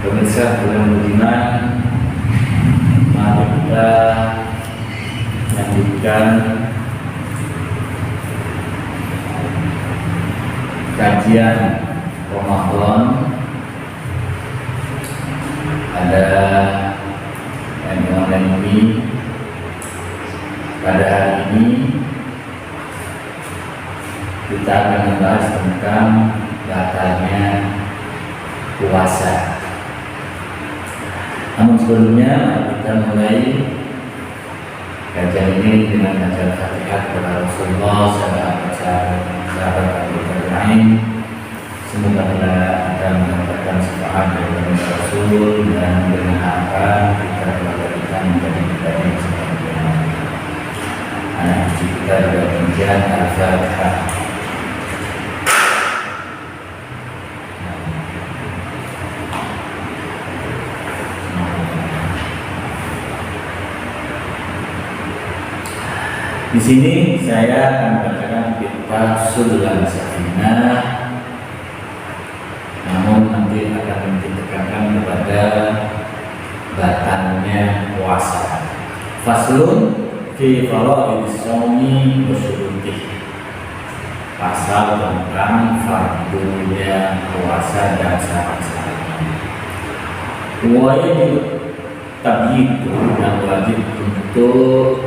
Pemirsa bulan budiman, mari kita lanjutkan kajian Ramadan. Ada yang online ini. Pada hari ini kita akan membahas tentang batalnya puasa. Namun sebelumnya kita mulai kajian ini dengan baca Fatihah kepada Rasulullah sahabat Abu Bakar. Semoga kita mendapatkan syafaat dari Rasul dan dengan harapan kita menjadi pribadi yang sempurna. Anak kita juga kajian Al-Fatihah. Di sini saya akan membacakan kitab Subul Safinah, namun nanti akan ditekankan kepada batalnya puasa. Faslun fi faraidis shaumi wa syurutih. Pasal tentang fardunya puasa dan syarat-syaratnya. Wajib tabyitu, yang wajib untuk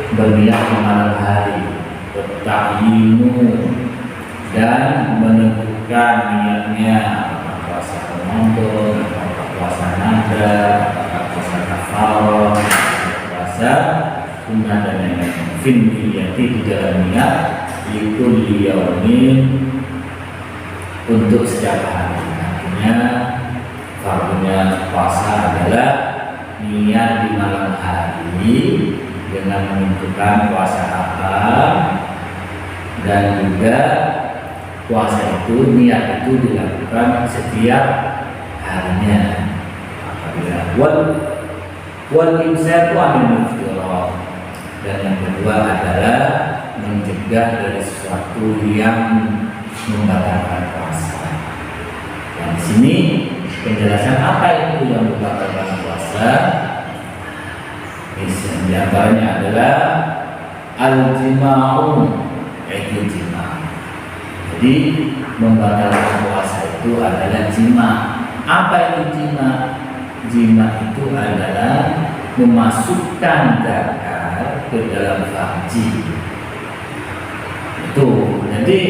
berniat di malam hari, bertakyimu dan menentukan niatnya, apakah puasa Ramadan, apakah puasa Nadar, apakah puasa kafarah, puasa sunnah dan lain-lain. Finniyati, di dalam niat itu liyaumin, untuk setiap hari. Artinya fardunya puasa adalah niat di malam hari dengan menentukan puasa apa, dan juga puasa itu, niat itu dilakukan setiap harinya. Apabila wal imsaku anil muftirat, dan yang kedua adalah mencegah dari sesuatu yang membatalkan puasa. Dan di sini penjelasan apa itu yang membatalkan puasa. Di antaranya adalah al-jima'u, yaitu jima'. Jadi membatalkan puasa itu adalah jima'. Apa itu jima'? Jima' itu adalah memasukkan zakar ke dalam farji. Itu. Jadi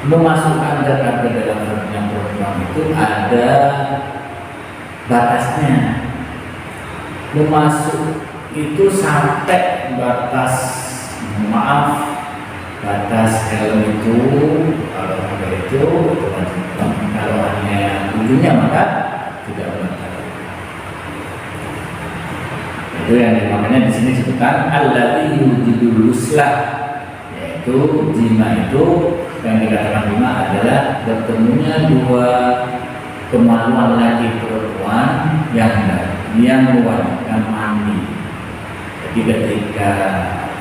memasukkan zakar ke dalam farjinya perempuan itu ada batasnya. Memasuk itu sampai batas, batas helm itu, kalau ada itu wajib. Kalau hanya ujungnya maka tidak wajib. Itu yang makanya di sini disebutkan alladzi yujidul uslah, yaitu jima itu yang dikatakan jima adalah bertemunya dua kemaluan laki perempuan yang mewajibkan mandi. Jadi ketika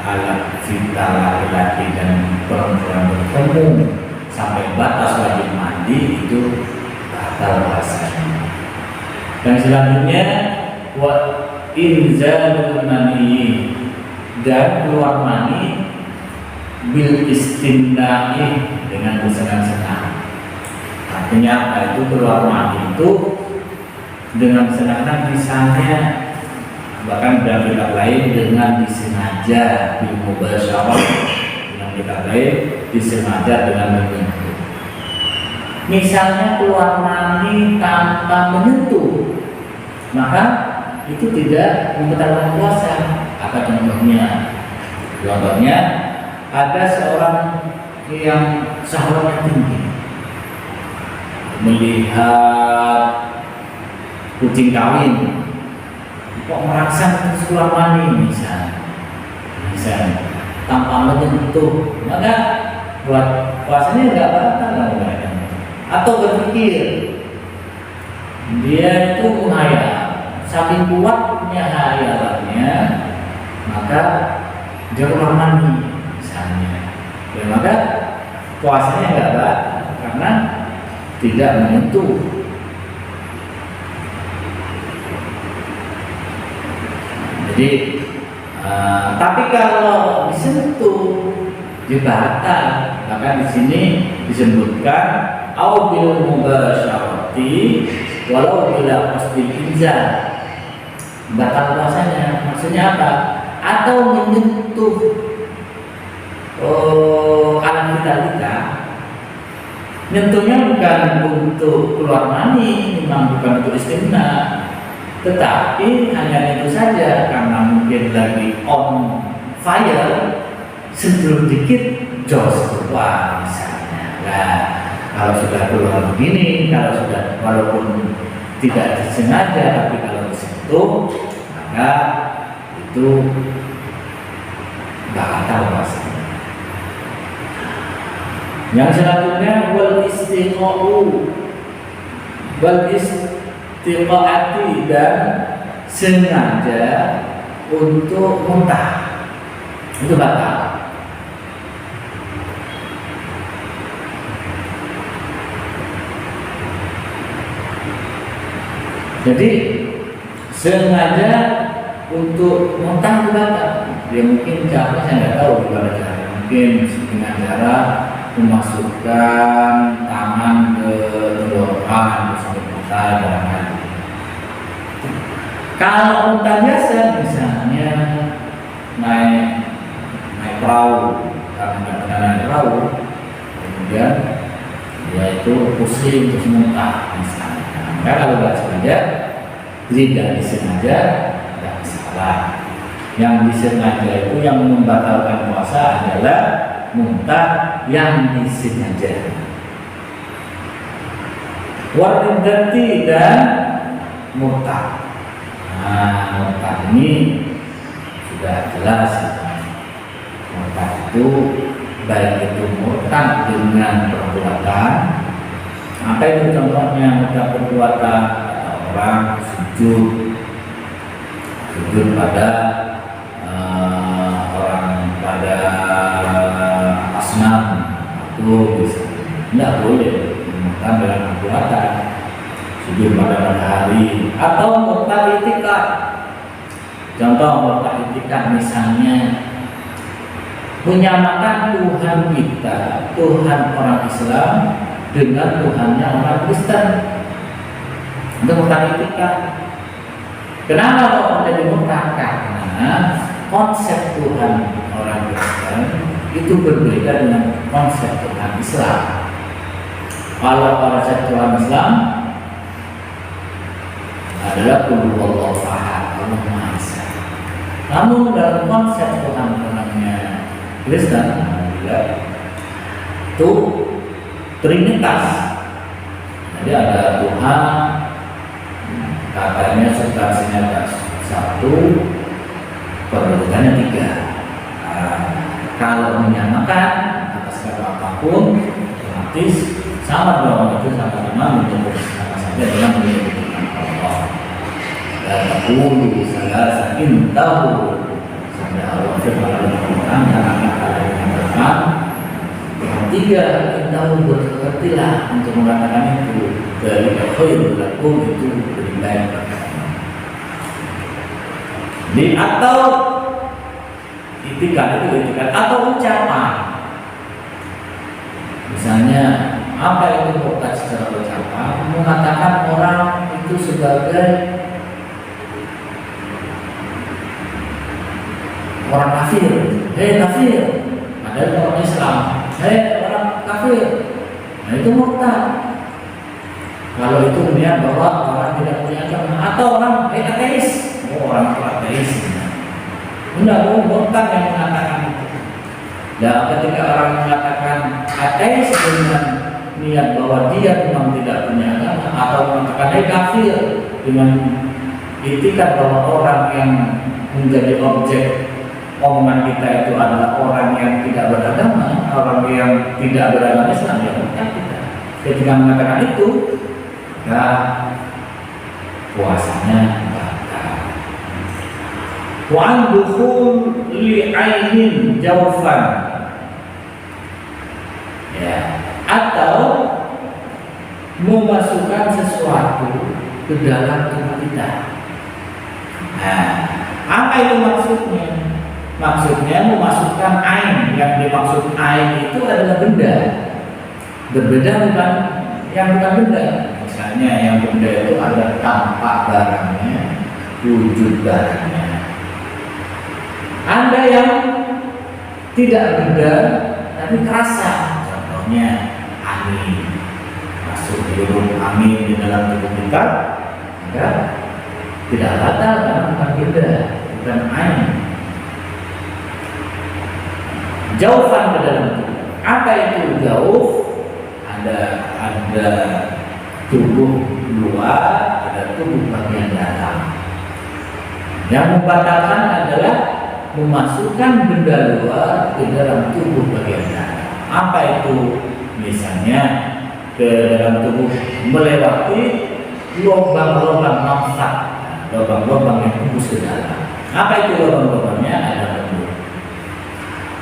alat vital laki-laki dan perempuan bertemu sampai batas wajib mandi, itu batal puasanya. Dan selanjutnya wa inzalul mani, dan keluar mani bil istimna'i, dengan bersenang-senang. Artinya apa itu keluar mani itu dengan senang-senang, misalnya bahkan dalam kitab lain dengan disengaja, bimubasyarah, dengan kitab lain disengaja dengan menyentuh. Misalnya keluar mani tanpa menyentuh, maka itu tidak membatalkan puasa. Apa contohnya? Contohnya ada seorang yang syahwatnya tinggi, melihat kucing kawin, kok merangsang terus keluar mani misalnya tanpa menyentuh, maka buat puasanya nggak batal. Atau berpikir dia itu menghayal, saking kuatnya hayalannya, maka dia keluar mani misalnya, ya maka puasanya nggak batal karena tidak menyentuh. Jadi tapi kalau disentuh batal. Maka di sini disebutkan au bil mubasyarati walau bila qasdil inzal, batal puasanya. Maksudnya apa? Atau menyentuh alat kita. Nyentuhnya bukan untuk keluar mani, memang bukan untuk istimna, tetapi hanya itu saja karena mungkin lagi on fire, sentuh dikit jos keluar misalnya. Nah, kalau sudah keluar begini, kalau sudah walaupun tidak disengaja, tapi kalau disentuh, maka itu batal puasa. Yang selanjutnya wal istiqaati, dan sengaja untuk muntah, itu batal. Jadi sengaja untuk muntah itu batal. Dia mungkin cara, saya nggak tahu gimana cara, mungkin dengan cara memasukkan tangan ke tenggorokan sampai muntah barangkali. Kalau muntah biasa, misalnya naik perahu, karena nggak pernah naik perahu, kemudian dia itu pusing terus muntah misalnya. Maka kalau nggak sengaja, tidak disengaja, tidak masalah. Yang disengaja itu yang membatalkan puasa adalah muntah yang disengaja. Waridati dan muntah. Nah, muntah ini sudah jelas. Muntah itu baik itu muntah dengan perbuatan. Apa itu contohnya muntah perbuatan? Orang sujud pada orang pada asnam itu bisa, tidak boleh muntah dengan perbuatan. Sujud pada matahari atau muntah itikad. Contoh muntah itikad misalnya menyamakan Tuhan kita, Tuhan orang Islam dengan Tuhannya orang Kristen. Itu muntah itikad. Kenapa kok menjadi muntah? Karena konsep Tuhan orang Kristen itu berbeda dengan konsep Tuhan Islam. Kalau konsep Tuhan Islam adalah Qul huwallahu ahad, Allah Maha Esa. Namun dalam konsep Tuhan orangnya Kristen itu Trinitas. Jadi ada Tuhan, katanya substansinya satu, perbuatannya tiga. Kalau menyamakan atas kata apapun, otomatis sama dong, itu sama-sama menjemput sama saja dalam menyebutkan Allah. Dan aku salah sakin tahu sampai Allah firman Al-Quran yang akan kalian dengarkan. Yang tiga, kita berhati-hatilah untuk mengatakan itu dari khairul lakum, itu lebih baik. Jadi atau itikad itu itikad atau ucapan. Misalnya apa itu bukan secara ucapan, mengatakan orang itu sebagai orang kafir, hei kafir, ada orang Islam, hei orang kafir, nah itu murtad. Kalau itu melihat bahwa orang tidak punya agama, atau orang ateis, orang ateis, tidak murtad yang mengatakan itu. Dan ketika orang mengatakan ateis dengan niat bahwa dia memang tidak punya agama, atau mengatakan dia kafir dengan itikad bahwa orang yang menjadi objek omongan kita itu adalah orang yang tidak beragama, orang yang tidak beragama Islam, ya bukan kita. Ketika mengatakan itu, ya puasanya batal. Wa an dukhul li ainin jawfan, ya, atau memasukkan sesuatu ke dalam tubuh kita. Nah, apa itu maksudnya? Maksudnya memasukkan ain. Yang dimaksud ain itu adalah benda. Berbeda bukan yang bukan benda. Misalnya yang benda itu ada tampak barangnya, wujud barangnya. Ada yang tidak benda tapi terasa. Contohnya angin. Masuk hirup angin di dalam tubuh kita, maka tidak batal karena bukan benda, bukan ain. Jauhan ke dalam tubuh. Apa itu jauh? Ada tubuh luar, ada tubuh bagian dalam. Yang membatalkan adalah memasukkan benda luar ke dalam tubuh bagian dalam. Apa itu? Misalnya ke dalam tubuh melewati lubang-lubang nafas, lubang-lubang yang tembus ke dalam. Apa itu lubang-lubangnya? Ada mulut.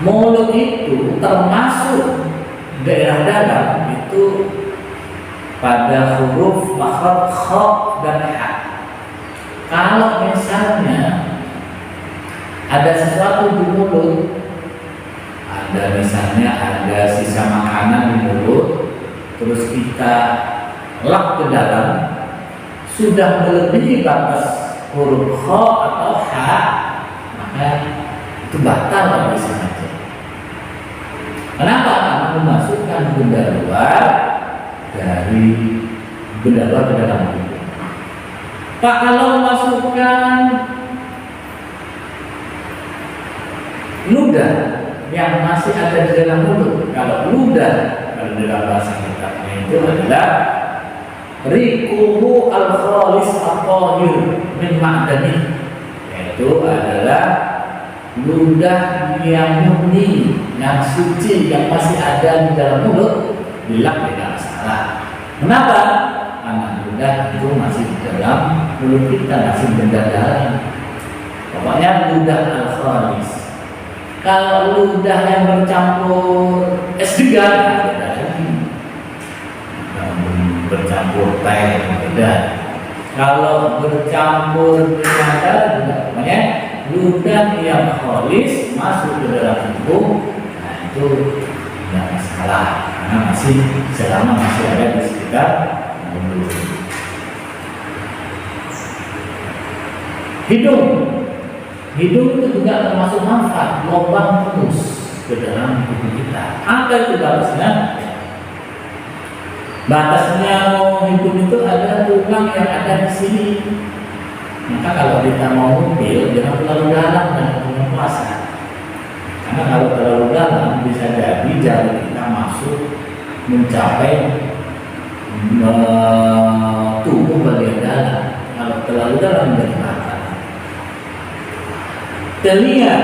Mulut itu termasuk daerah dalam itu pada huruf makhraj kha dan ha. Kalau misalnya ada sesuatu di mulut, misalnya ada sisa makanan di mulut, terus kita lap ke dalam, sudah melebihi batas huruf kha atau ha, maka itu batal bisa saja. Kenapa? Karena memasukkan benda luar dari benda luar ke dalam tubuh. Pak, kalau memasukkan ludah yang masih ada di dalam mulut, kalau ludah kalau dalam bahasa kitabnya itu adalah rikuhu al-khalis at-tahir min ma'dani, yaitu adalah ludah yang murni, yang suci, yang masih ada di dalam mulut, dilap tidak salah. Kenapa? Karena ludah itu masih di dalam mulut kita, masih benda dalam. Pokoknya ludah al-khalis. Kalau ludah yang bercampur S3, beda lagi. Bercampur teh, beda. Kalau bercampur dengan darah, namanya ludah yang khalis masuk ke dalam tubuh, nah itu tidak masalah karena masih selama masih ada di sekitar mulut. Hidung itu juga termasuk manfaat, lubang tembus ke dalam tubuh kita. Apa itu batasnya? Batasnya hidung itu ada tulang yang ada di sini. Maka kalau kita mau ngambil, jangan terlalu dalam dan punya puasa. Karena kalau terlalu dalam bisa jadi jari kita masuk mencapai tubuh bagian dalam. Kalau terlalu dalam menjadi batal. Telinga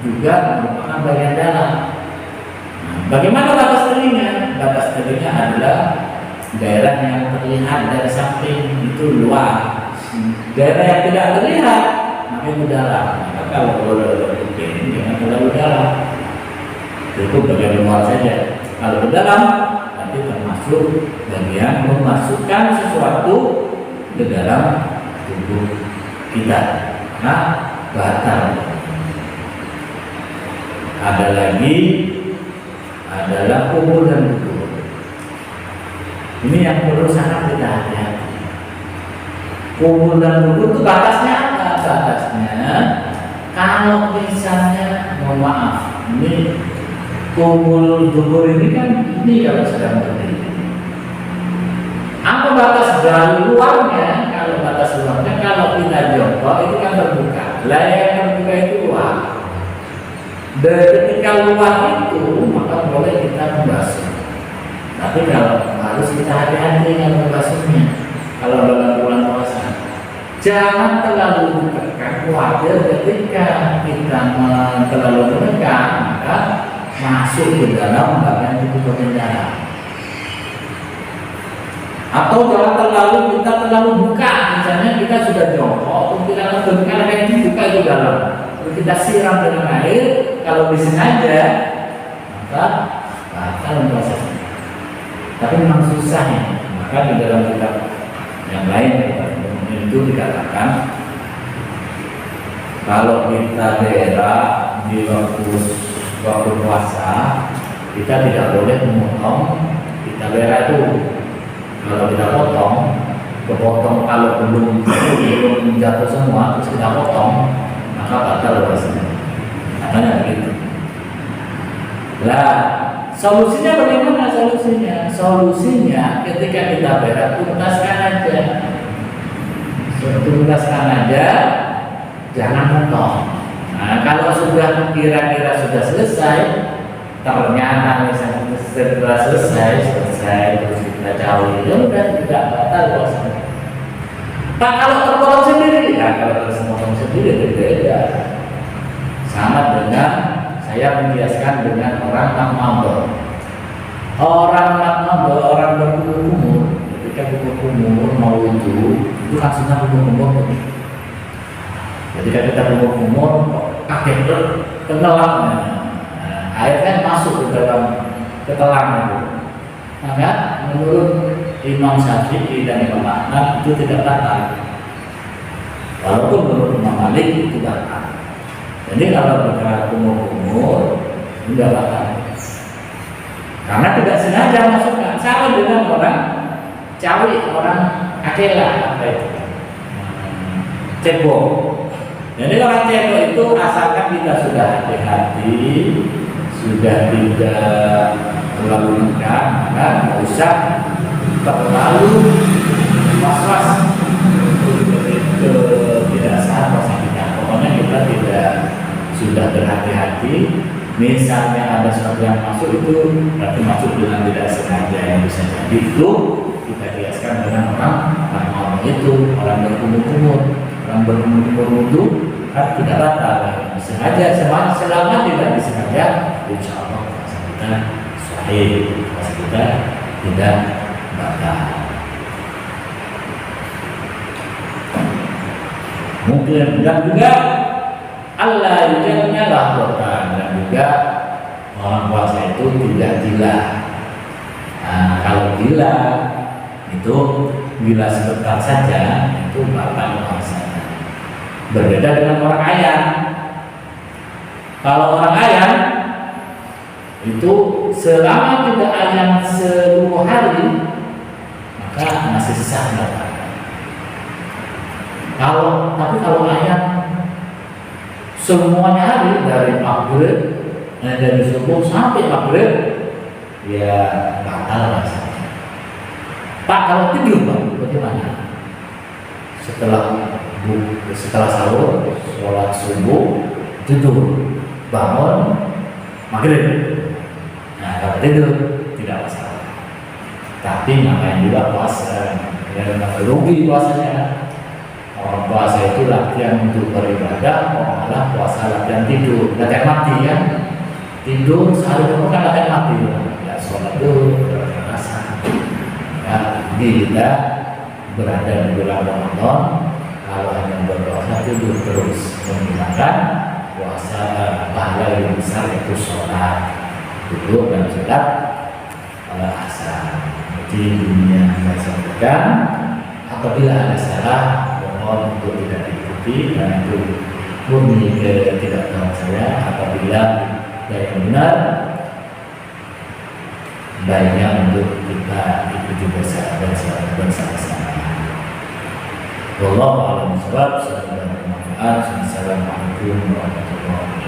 juga merupakan bagian dalam. Bagaimana batas telinga? Batas telinga adalah daerah yang terlihat dari samping, itu luar. Daerah yang tidak terlihat maka itu dalam. Maka kalau kuping jangan terlalu dalam, cukup bagian luar saja. Kalau ke dalam nanti termasuk bagian memasukkan sesuatu ke dalam tubuh kita. Nah, batal. Ada lagi adalah kubur dan dubur. Ini yang perlu sangat kita hati-hati. Kubur dan dubur itu batasnya apa? Batasnya kalau misalnya, mohon maaf, ini kubur dubur ini kan ini kalau sedang berdiri. Apa batas dari luarnya? Kalau batas luarnya, kalau kita jongkok itu kan terbuka. Lah yang terbuka itu luar. Dan ketika luar itu maka boleh kita membasuh. Tapi kalau harus kita hati-hati dengan membasuhnya. Kalau dalam bulan puasa, jangan terlalu ditekan. Khawatir ketika kita terlalu menekan maka masuk ke dalam bagian tubuh bagian dalam. Atau jangan kita terlalu buka. Misalnya kita sudah jongkok, kita lakukan yang dibuka di dalam. Kita siram dengan air. Kalau disengaja, maka batal puasanya. Tapi memang susah ya. Maka di dalam kitab yang lain itu dikatakan kalau kita berak di waktu puasa, kita tidak boleh memotong kita berak itu. Kalau kita kepotong kalau belum jatuh semua terus kita potong, maka batal puasanya. Makanya begitu. Lah, solusinya bagaimana solusinya? Solusinya ketika kita berak tuntaskan aja. Tuntaskan aja, jangan potong. Nah, kalau sudah kira-kira sudah selesai, ternyata misalnya setelah selesai terus kita jauh, ya udah tidak batal puasanya. Pak, kalau terpotong sendiri, ya kalau terpotong sendiri berbeda. Sama dengan saya mengiaskan dengan orang makmum. Orang makmum, orang berkumur, ketika berkumur mau wudhu, itu kan sunnah berkumur. Ketika kita berkumur, kaget tenggelam, air kan masuk ke dalam telang itu. Maka menurut Imam Syafi'i dan Imam Ahmad itu tidak batal. Walaupun menurut Imam Malik itu batal. Jadi kalau kita kumur-kumur tidak batal. Karena tidak sengaja masukkan. Sama dengan orang cawi, orang akela apa itu? Cebok. Jadi orang cebok itu asalkan kita sudah hati-hati, sudah tidak terlalu nekat, maka tidak usah terlalu was-was tidak sah puasa kita. Pokoknya kita tidak sudah berhati-hati. Misalnya ada sesuatu yang masuk itu berarti masuk dengan tidak sengaja, yang bisa jadi itu kita kiaskan dengan orang itu orang berkumur itu kan tidak batal. Sengaja selama tidak disengaja, insya Allah puasa kita sahih, puasa kita tidak batal. Mungkin dan juga Allah yujannya lahirkan, dan juga orang puasa itu tidak gila. Nah, kalau gila itu gila sebentar saja itu batal puasanya. Berbeda dengan orang ayam. Kalau orang ayam itu selama tidak ayam seluruh hari maka masih sah batal. Tapi kalau ayam semuanya hari dari maghrib, dari subuh sampai maghrib, ya batal rasanya. Pak, kalau tidur Pak, bagaimana? Setelah sahur, sholat subuh, tidur, bangun, maghrib. Nah, kalau tidur tidak masalah. Tapi ngapain juga puasa? Ya rugi puasanya. Orang puasa itu latihan untuk beribadah, orang malah puasa latihan tidur, latihan mati ya. Tidur sehari itu kan latihan mati, ya sholat dulu, berasa. Ya, kita berada di bulan Ramadan, kalau hanya berpuasa tidur terus menghilangkan puasa pahala yang besar yaitu sholat duduk dan sholat asar. Jadi dunia saya sampaikan, apabila ada salah untuk tidak diikuti, dan itu murni ketidaktahuan saya. Apabila yang benar, baiknya untuk kita ikuti bersama-sama. Wallahu a'lam bishawab. Assalamualaikum warahmatullahi wabarakatuh.